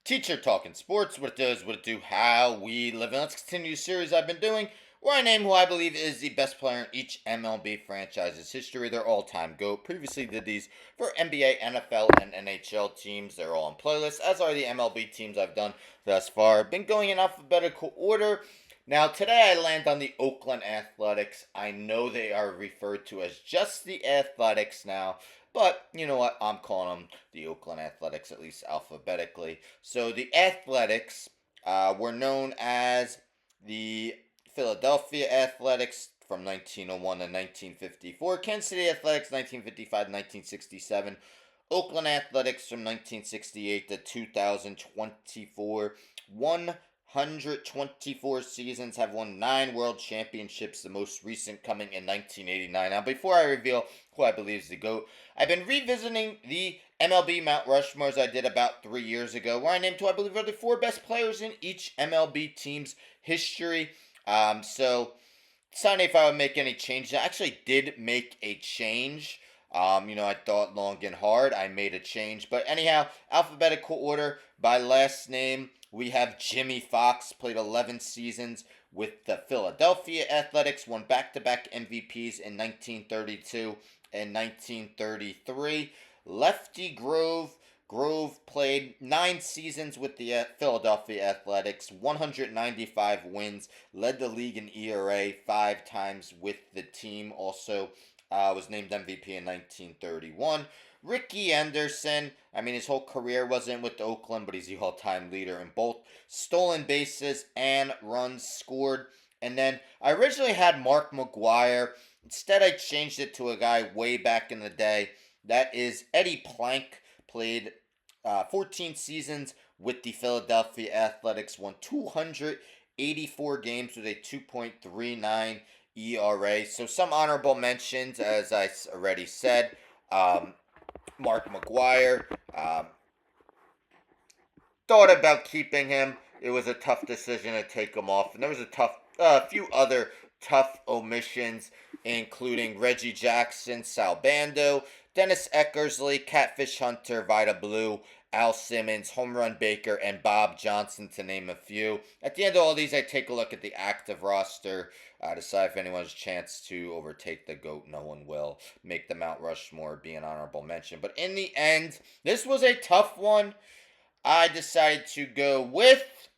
Teacher Talking Sports, what it does, what it do, how we live. And let's continue the series I've been doing where I name who I believe is the best player in each MLB franchise's history, their all-time GOAT. Previously did these for NBA, NFL, and NHL teams. They're all on playlists, as are the MLB teams I've done thus far. Been going in alphabetical order. Now, today I land on the Oakland Athletics. I know they are referred to as just the Athletics now, but you know what? I'm calling them the Oakland Athletics, at least alphabetically. So the Athletics were known as the Philadelphia Athletics from 1901 to 1954, Kansas City Athletics 1955 to 1967, Oakland Athletics from 1968 to 2024. 124 seasons, have won 9 world championships, the most recent coming in 1989. Now, before I reveal who I believe is the GOAT, I've been revisiting the MLB Mount Rushmores I did about 3 years ago, where I named who I believe are the 4 best players in each MLB team's history. So, deciding if I would make any changes. I actually did make a change. I thought long and hard. I made a change. But anyhow, alphabetical order by last name. We have Jimmy Fox, played 11 seasons with the Philadelphia Athletics, won back-to-back MVPs in 1932 and 1933. Lefty Grove played 9 seasons with the Philadelphia Athletics, 195 wins, led the league in ERA 5 times with the team. Also was named MVP in 1931. Ricky Henderson, his whole career wasn't with Oakland, but he's the all-time leader in both stolen bases and runs scored. And then I originally had Mark McGwire. Instead, I changed it to a guy way back in the day. That is Eddie Plank. Played 14 seasons with the Philadelphia Athletics, won 284 games with a 2.39 ERA. So some honorable mentions, as I already said. Mark McGwire. Thought about keeping him. It was a tough decision to take him off. And there was a few other tough omissions, including Reggie Jackson, Sal Bando, Dennis Eckersley, Catfish Hunter, Vida Blue, Al Simmons, Home Run Baker, and Bob Johnson, to name a few. At the end of all these, I take a look at the active roster, decide if anyone has a chance to overtake the GOAT. No one will. Make the Mount Rushmore be an honorable mention. But in the end, this was a tough one. I decided to go with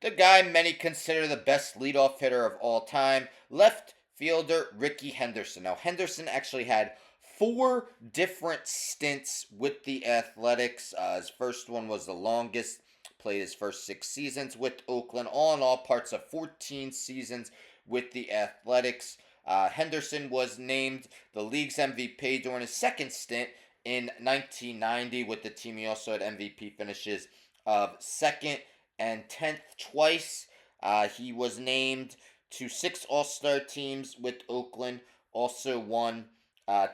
the guy many consider the best leadoff hitter of all time, left fielder Ricky Henderson. Now, Henderson actually had 4 different stints with the Athletics. His first one was the longest, played his first 6 seasons with Oakland, all in all parts of 14 seasons with the Athletics. Henderson was named the league's MVP during his second stint in 1990 with the team. He also had MVP finishes of 2nd and 10th twice. He was named to 6 All-Star teams with Oakland. Also won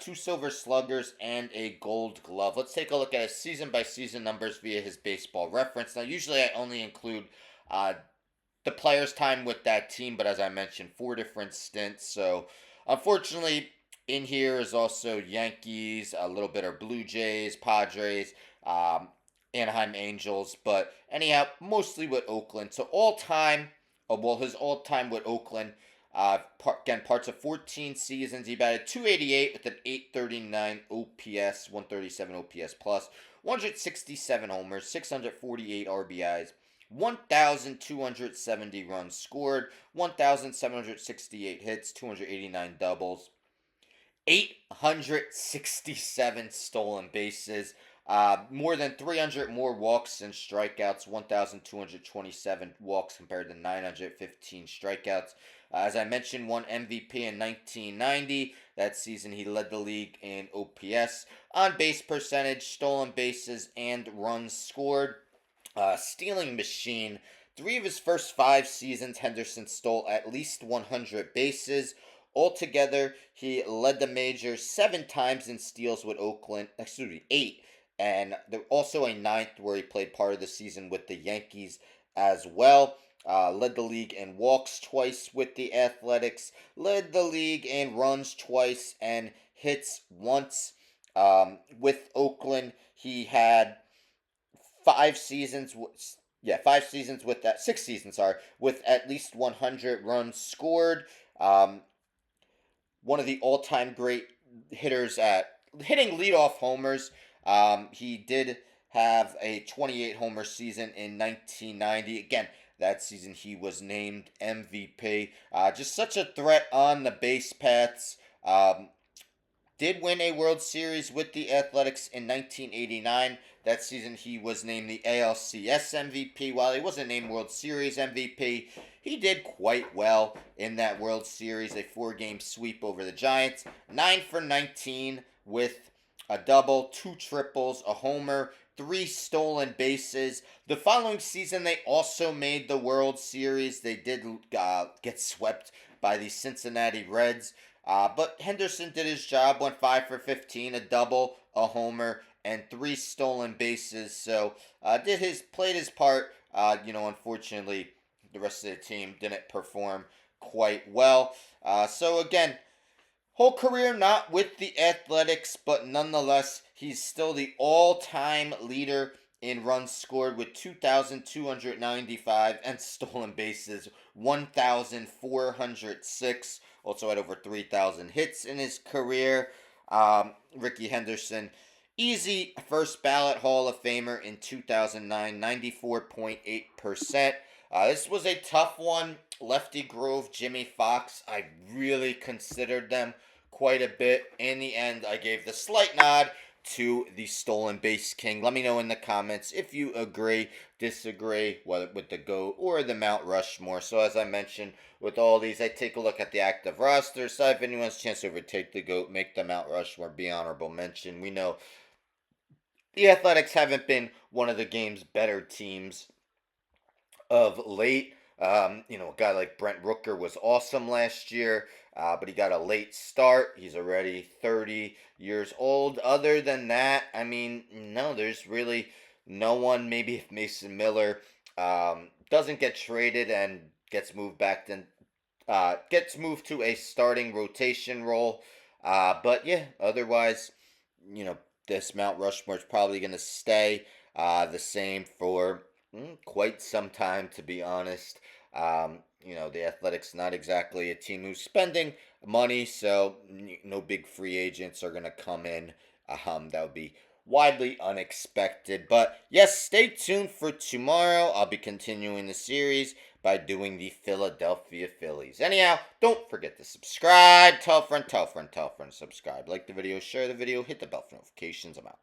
2 Silver Sluggers and a Gold Glove. Let's take a look at his season-by-season numbers via his Baseball Reference. Now, usually I only include the player's time with that team, but as I mentioned, 4 different stints. So, unfortunately, in here is also Yankees, a little bit of Blue Jays, Padres, Anaheim Angels, but anyhow, mostly with Oakland. So his all-time with Oakland, again, parts of 14 seasons. He batted .288 with an .839 OPS, 137 OPS plus, 167 homers, 648 RBIs, 1,270 runs scored, 1,768 hits, 289 doubles, 867 stolen bases, more than 300 more walks and strikeouts, 1,227 walks compared to 915 strikeouts. As I mentioned, won MVP in 1990. That season, he led the league in OPS, on base percentage, stolen bases, and runs scored. Stealing machine. 3 of his first 5 seasons, Henderson stole at least 100 bases. Altogether, he led the majors 7 times in steals with Oakland. 8. And there also a 9th where he played part of the season with the Yankees as well. Led the league in walks twice with the Athletics. Led the league in runs twice and hits once. With Oakland, he had 5 seasons. Yeah, 5 seasons with that 6 seasons. Sorry, with at least 100 runs scored. Um, One of the all-time great hitters at hitting leadoff homers. He did have a 28 homer season in 1990. Again, that season he was named MVP. Just such a threat on the base paths. Did win a World Series with the Athletics in 1989. That season, he was named the ALCS MVP. While he wasn't named World Series MVP, he did quite well in that World Series. A 4-game sweep over the Giants. 9 for 19 with a double, 2 triples, a homer, 3 stolen bases. The following season, they also made the World Series. They did get swept by the Cincinnati Reds. But Henderson did his job, went 5 for 15, a double, a homer, and 3 stolen bases. So played his part. Unfortunately, the rest of the team didn't perform quite well. So again, whole career not with the Athletics, but nonetheless, he's still the all-time leader in runs scored with 2,295 and stolen bases 1,406. Also had over 3,000 hits in his career. Ricky Henderson, easy first ballot Hall of Famer in 2009, 94.8%. This was a tough one. Lefty Grove, Jimmy Fox, I really considered them quite a bit. In the end, I gave the slight nod to the stolen base king. Let me know in the comments if you agree, disagree, whether with the GOAT or the Mount Rushmore. So as I mentioned, with all these, I take a look at the active roster. So if anyone's chance to overtake the GOAT, make the Mount Rushmore be honorable mention. We know the Athletics haven't been one of the game's better teams of late. A guy like Brent Rooker was awesome last year, but he got a late start. He's already 30 years old. Other than that, I mean, no, there's really no one. Maybe if Mason Miller doesn't get traded and gets moved to a starting rotation role. But yeah, otherwise, you know, this Mount Rushmore is probably going to stay the same for quite some time, to be honest. The Athletics not exactly a team who's spending money, so no big free agents are going to come in. That would be widely unexpected. But yes, stay tuned for tomorrow. I'll be continuing the series by doing the Philadelphia Phillies. Anyhow, don't forget to subscribe. Tell a friend, tell a friend, tell a friend, subscribe. Like the video, share the video, hit the bell for notifications. I'm out.